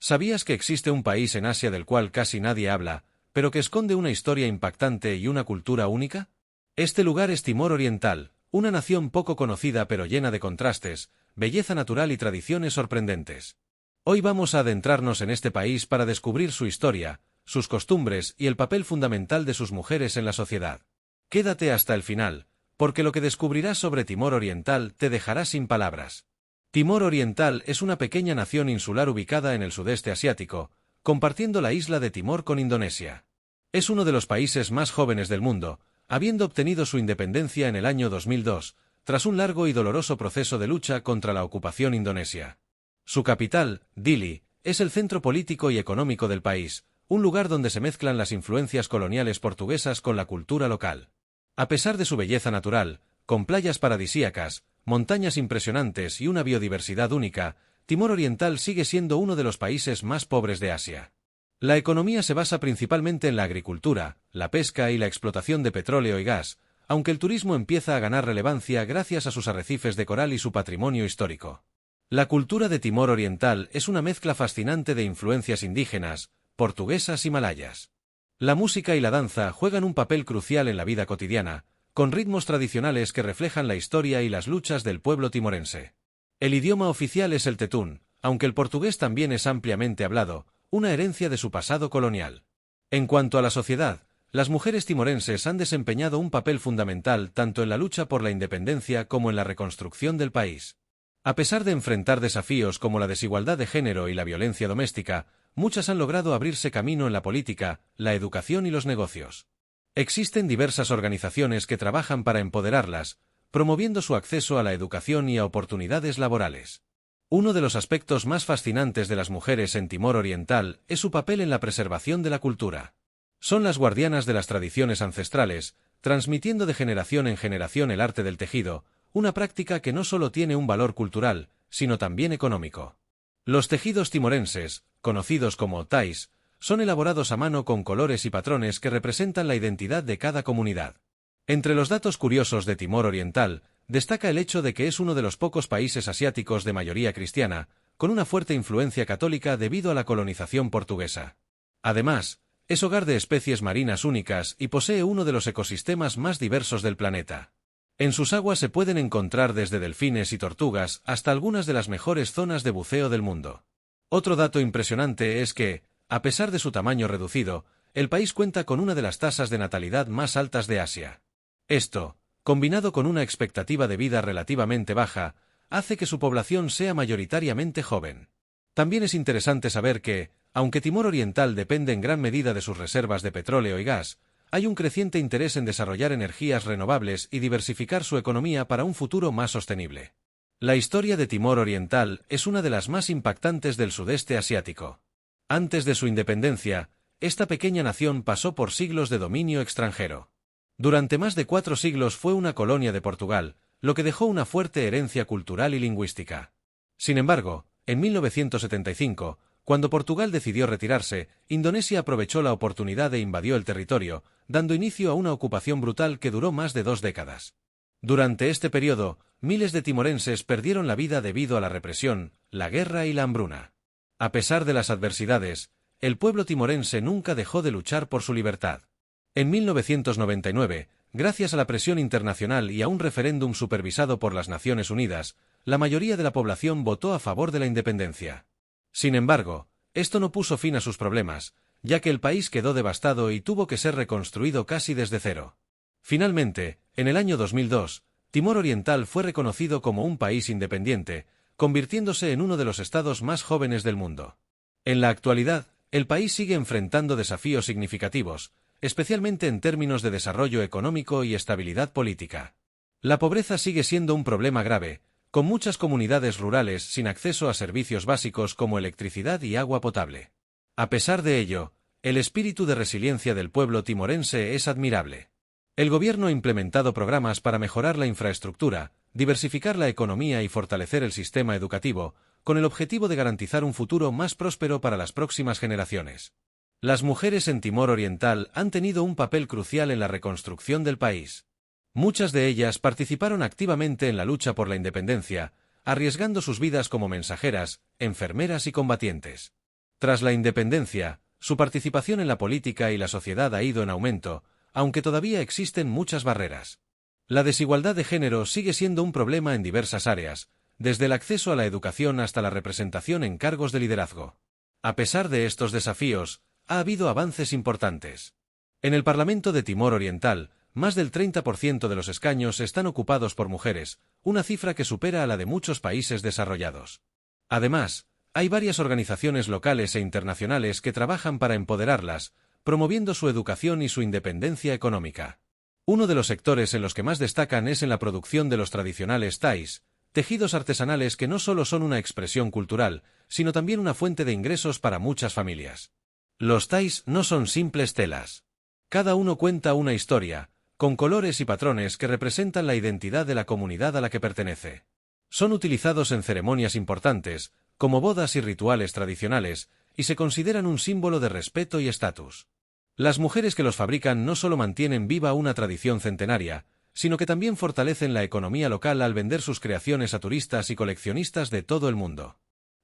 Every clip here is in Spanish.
¿Sabías que existe un país en Asia del cual casi nadie habla, pero que esconde una historia impactante y una cultura única? Este lugar es Timor Oriental, una nación poco conocida pero llena de contrastes, belleza natural y tradiciones sorprendentes. Hoy vamos a adentrarnos en este país para descubrir su historia, sus costumbres y el papel fundamental de sus mujeres en la sociedad. Quédate hasta el final, porque lo que descubrirás sobre Timor Oriental te dejará sin palabras. Timor Oriental es una pequeña nación insular ubicada en el sudeste asiático, compartiendo la isla de Timor con Indonesia. Es uno de los países más jóvenes del mundo, habiendo obtenido su independencia en el año 2002, tras un largo y doloroso proceso de lucha contra la ocupación indonesia. Su capital, Dili, es el centro político y económico del país, un lugar donde se mezclan las influencias coloniales portuguesas con la cultura local. A pesar de su belleza natural, con playas paradisíacas, montañas impresionantes y una biodiversidad única, Timor Oriental sigue siendo uno de los países más pobres de Asia. La economía se basa principalmente en la agricultura, la pesca y la explotación de petróleo y gas, aunque el turismo empieza a ganar relevancia gracias a sus arrecifes de coral y su patrimonio histórico. La cultura de Timor Oriental es una mezcla fascinante de influencias indígenas, portuguesas y malayas. La música y la danza juegan un papel crucial en la vida cotidiana, con ritmos tradicionales que reflejan la historia y las luchas del pueblo timorense. El idioma oficial es el tetún, aunque el portugués también es ampliamente hablado, una herencia de su pasado colonial. En cuanto a la sociedad, las mujeres timorenses han desempeñado un papel fundamental tanto en la lucha por la independencia como en la reconstrucción del país. A pesar de enfrentar desafíos como la desigualdad de género y la violencia doméstica, muchas han logrado abrirse camino en la política, la educación y los negocios. Existen diversas organizaciones que trabajan para empoderarlas, promoviendo su acceso a la educación y a oportunidades laborales. Uno de los aspectos más fascinantes de las mujeres en Timor Oriental es su papel en la preservación de la cultura. Son las guardianas de las tradiciones ancestrales, transmitiendo de generación en generación el arte del tejido, una práctica que no solo tiene un valor cultural, sino también económico. Los tejidos timorenses, conocidos como tais, son elaborados a mano con colores y patrones que representan la identidad de cada comunidad. Entre los datos curiosos de Timor Oriental, destaca el hecho de que es uno de los pocos países asiáticos de mayoría cristiana, con una fuerte influencia católica debido a la colonización portuguesa. Además, es hogar de especies marinas únicas y posee uno de los ecosistemas más diversos del planeta. En sus aguas se pueden encontrar desde delfines y tortugas hasta algunas de las mejores zonas de buceo del mundo. Otro dato impresionante es que, a pesar de su tamaño reducido, el país cuenta con una de las tasas de natalidad más altas de Asia. Esto, combinado con una expectativa de vida relativamente baja, hace que su población sea mayoritariamente joven. También es interesante saber que, aunque Timor Oriental depende en gran medida de sus reservas de petróleo y gas, hay un creciente interés en desarrollar energías renovables y diversificar su economía para un futuro más sostenible. La historia de Timor Oriental es una de las más impactantes del sudeste asiático. Antes de su independencia, esta pequeña nación pasó por siglos de dominio extranjero. Durante más de 4 siglos fue una colonia de Portugal, lo que dejó una fuerte herencia cultural y lingüística. Sin embargo, en 1975, cuando Portugal decidió retirarse, Indonesia aprovechó la oportunidad e invadió el territorio, dando inicio a una ocupación brutal que duró más de 2 décadas. Durante este periodo, miles de timorenses perdieron la vida debido a la represión, la guerra y la hambruna. A pesar de las adversidades, el pueblo timorense nunca dejó de luchar por su libertad. En 1999, gracias a la presión internacional y a un referéndum supervisado por las Naciones Unidas, la mayoría de la población votó a favor de la independencia. Sin embargo, esto no puso fin a sus problemas, ya que el país quedó devastado y tuvo que ser reconstruido casi desde cero. Finalmente, en el año 2002, Timor Oriental fue reconocido como un país independiente, convirtiéndose en uno de los estados más jóvenes del mundo. En la actualidad, el país sigue enfrentando desafíos significativos, especialmente en términos de desarrollo económico y estabilidad política. La pobreza sigue siendo un problema grave, con muchas comunidades rurales sin acceso a servicios básicos como electricidad y agua potable. A pesar de ello, el espíritu de resiliencia del pueblo timorense es admirable. El gobierno ha implementado programas para mejorar la infraestructura, diversificar la economía y fortalecer el sistema educativo, con el objetivo de garantizar un futuro más próspero para las próximas generaciones. Las mujeres en Timor Oriental han tenido un papel crucial en la reconstrucción del país. Muchas de ellas participaron activamente en la lucha por la independencia, arriesgando sus vidas como mensajeras, enfermeras y combatientes. Tras la independencia, su participación en la política y la sociedad ha ido en aumento, aunque todavía existen muchas barreras. La desigualdad de género sigue siendo un problema en diversas áreas, desde el acceso a la educación hasta la representación en cargos de liderazgo. A pesar de estos desafíos, ha habido avances importantes. En el Parlamento de Timor Oriental, más del 30% de los escaños están ocupados por mujeres, una cifra que supera a la de muchos países desarrollados. Además, hay varias organizaciones locales e internacionales que trabajan para empoderarlas, promoviendo su educación y su independencia económica. Uno de los sectores en los que más destacan es en la producción de los tradicionales tais, tejidos artesanales que no solo son una expresión cultural, sino también una fuente de ingresos para muchas familias. Los tais no son simples telas. Cada uno cuenta una historia, con colores y patrones que representan la identidad de la comunidad a la que pertenece. Son utilizados en ceremonias importantes, como bodas y rituales tradicionales, y se consideran un símbolo de respeto y estatus. Las mujeres que los fabrican no solo mantienen viva una tradición centenaria, sino que también fortalecen la economía local al vender sus creaciones a turistas y coleccionistas de todo el mundo.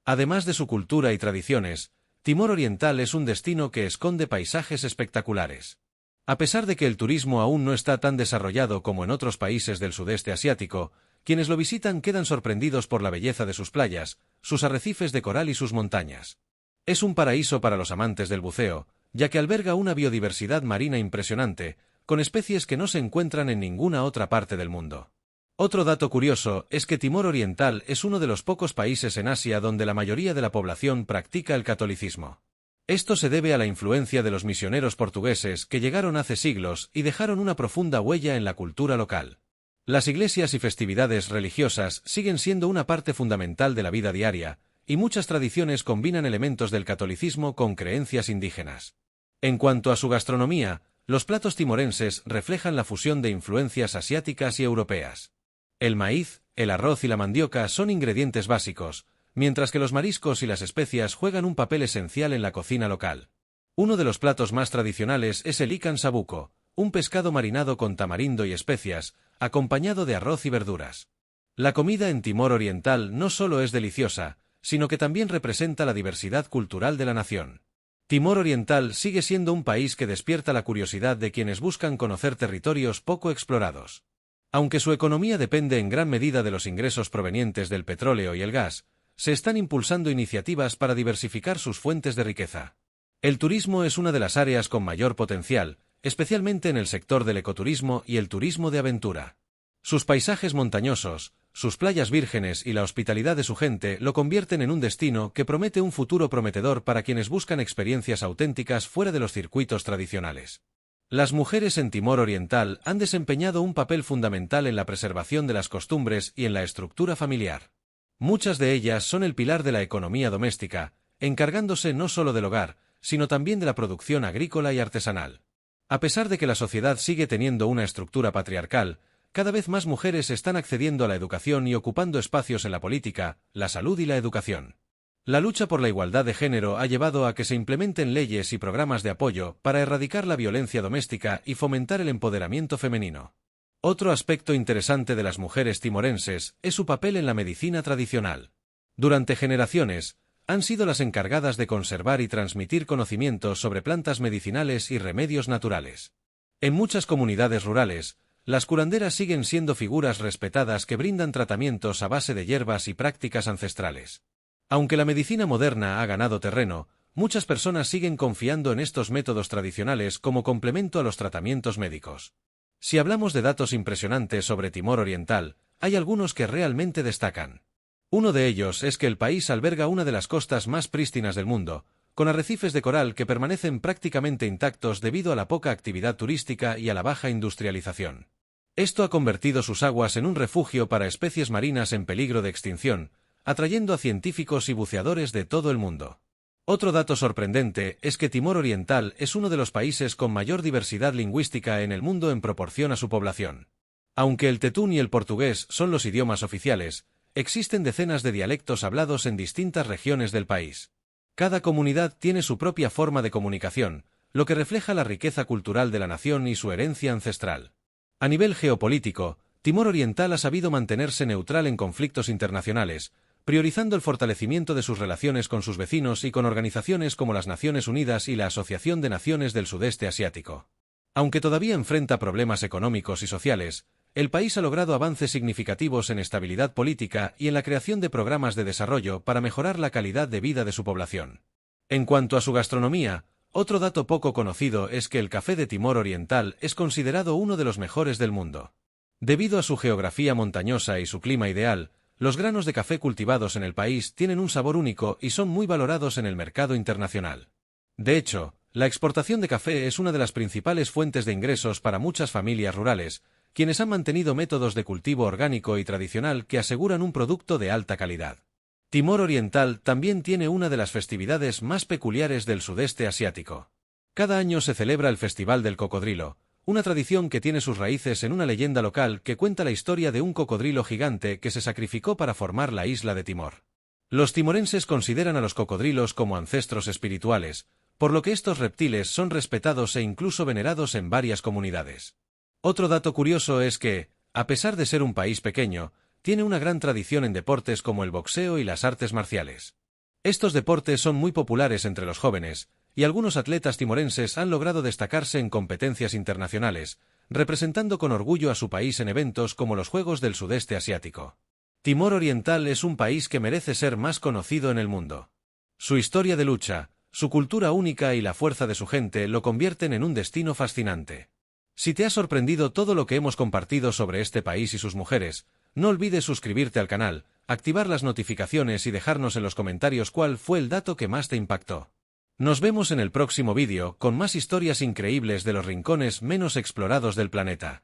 Además de su cultura y tradiciones, Timor Oriental es un destino que esconde paisajes espectaculares. A pesar de que el turismo aún no está tan desarrollado como en otros países del sudeste asiático, quienes lo visitan quedan sorprendidos por la belleza de sus playas, sus arrecifes de coral y sus montañas. Es un paraíso para los amantes del buceo, ya que alberga una biodiversidad marina impresionante, con especies que no se encuentran en ninguna otra parte del mundo. Otro dato curioso es que Timor Oriental es uno de los pocos países en Asia donde la mayoría de la población practica el catolicismo. Esto se debe a la influencia de los misioneros portugueses que llegaron hace siglos y dejaron una profunda huella en la cultura local. Las iglesias y festividades religiosas siguen siendo una parte fundamental de la vida diaria, y muchas tradiciones combinan elementos del catolicismo con creencias indígenas. En cuanto a su gastronomía, los platos timorenses reflejan la fusión de influencias asiáticas y europeas. El maíz, el arroz y la mandioca son ingredientes básicos, mientras que los mariscos y las especias juegan un papel esencial en la cocina local. Uno de los platos más tradicionales es el ikan sabuco, un pescado marinado con tamarindo y especias, acompañado de arroz y verduras. La comida en Timor Oriental no solo es deliciosa, sino que también representa la diversidad cultural de la nación. Timor Oriental sigue siendo un país que despierta la curiosidad de quienes buscan conocer territorios poco explorados. Aunque su economía depende en gran medida de los ingresos provenientes del petróleo y el gas, se están impulsando iniciativas para diversificar sus fuentes de riqueza. El turismo es una de las áreas con mayor potencial, especialmente en el sector del ecoturismo y el turismo de aventura. Sus paisajes montañosos, sus playas vírgenes y la hospitalidad de su gente lo convierten en un destino que promete un futuro prometedor para quienes buscan experiencias auténticas fuera de los circuitos tradicionales. Las mujeres en Timor Oriental han desempeñado un papel fundamental en la preservación de las costumbres y en la estructura familiar. Muchas de ellas son el pilar de la economía doméstica, encargándose no solo del hogar, sino también de la producción agrícola y artesanal. A pesar de que la sociedad sigue teniendo una estructura patriarcal, cada vez más mujeres están accediendo a la educación y ocupando espacios en la política, la salud y la educación. La lucha por la igualdad de género ha llevado a que se implementen leyes y programas de apoyo para erradicar la violencia doméstica y fomentar el empoderamiento femenino. Otro aspecto interesante de las mujeres timorenses es su papel en la medicina tradicional. Durante generaciones, han sido las encargadas de conservar y transmitir conocimientos sobre plantas medicinales y remedios naturales. En muchas comunidades rurales, las curanderas siguen siendo figuras respetadas que brindan tratamientos a base de hierbas y prácticas ancestrales. Aunque la medicina moderna ha ganado terreno, muchas personas siguen confiando en estos métodos tradicionales como complemento a los tratamientos médicos. Si hablamos de datos impresionantes sobre Timor Oriental, hay algunos que realmente destacan. Uno de ellos es que el país alberga una de las costas más prístinas del mundo, con arrecifes de coral que permanecen prácticamente intactos debido a la poca actividad turística y a la baja industrialización. Esto ha convertido sus aguas en un refugio para especies marinas en peligro de extinción, atrayendo a científicos y buceadores de todo el mundo. Otro dato sorprendente es que Timor Oriental es uno de los países con mayor diversidad lingüística en el mundo en proporción a su población. Aunque el tetún y el portugués son los idiomas oficiales, existen decenas de dialectos hablados en distintas regiones del país. Cada comunidad tiene su propia forma de comunicación, lo que refleja la riqueza cultural de la nación y su herencia ancestral. A nivel geopolítico, Timor Oriental ha sabido mantenerse neutral en conflictos internacionales, priorizando el fortalecimiento de sus relaciones con sus vecinos y con organizaciones como las Naciones Unidas y la Asociación de Naciones del Sudeste Asiático. Aunque todavía enfrenta problemas económicos y sociales, el país ha logrado avances significativos en estabilidad política y en la creación de programas de desarrollo para mejorar la calidad de vida de su población. En cuanto a su gastronomía, otro dato poco conocido es que el café de Timor Oriental es considerado uno de los mejores del mundo. Debido a su geografía montañosa y su clima ideal, los granos de café cultivados en el país tienen un sabor único y son muy valorados en el mercado internacional. De hecho, la exportación de café es una de las principales fuentes de ingresos para muchas familias rurales, quienes han mantenido métodos de cultivo orgánico y tradicional que aseguran un producto de alta calidad. Timor Oriental también tiene una de las festividades más peculiares del sudeste asiático. Cada año se celebra el Festival del Cocodrilo, una tradición que tiene sus raíces en una leyenda local que cuenta la historia de un cocodrilo gigante que se sacrificó para formar la isla de Timor. Los timorenses consideran a los cocodrilos como ancestros espirituales, por lo que estos reptiles son respetados e incluso venerados en varias comunidades. Otro dato curioso es que, a pesar de ser un país pequeño, tiene una gran tradición en deportes como el boxeo y las artes marciales. Estos deportes son muy populares entre los jóvenes, y algunos atletas timorenses han logrado destacarse en competencias internacionales, representando con orgullo a su país en eventos como los Juegos del Sudeste Asiático. Timor Oriental es un país que merece ser más conocido en el mundo. Su historia de lucha, su cultura única y la fuerza de su gente lo convierten en un destino fascinante. Si te ha sorprendido todo lo que hemos compartido sobre este país y sus mujeres, no olvides suscribirte al canal, activar las notificaciones y dejarnos en los comentarios cuál fue el dato que más te impactó. Nos vemos en el próximo vídeo con más historias increíbles de los rincones menos explorados del planeta.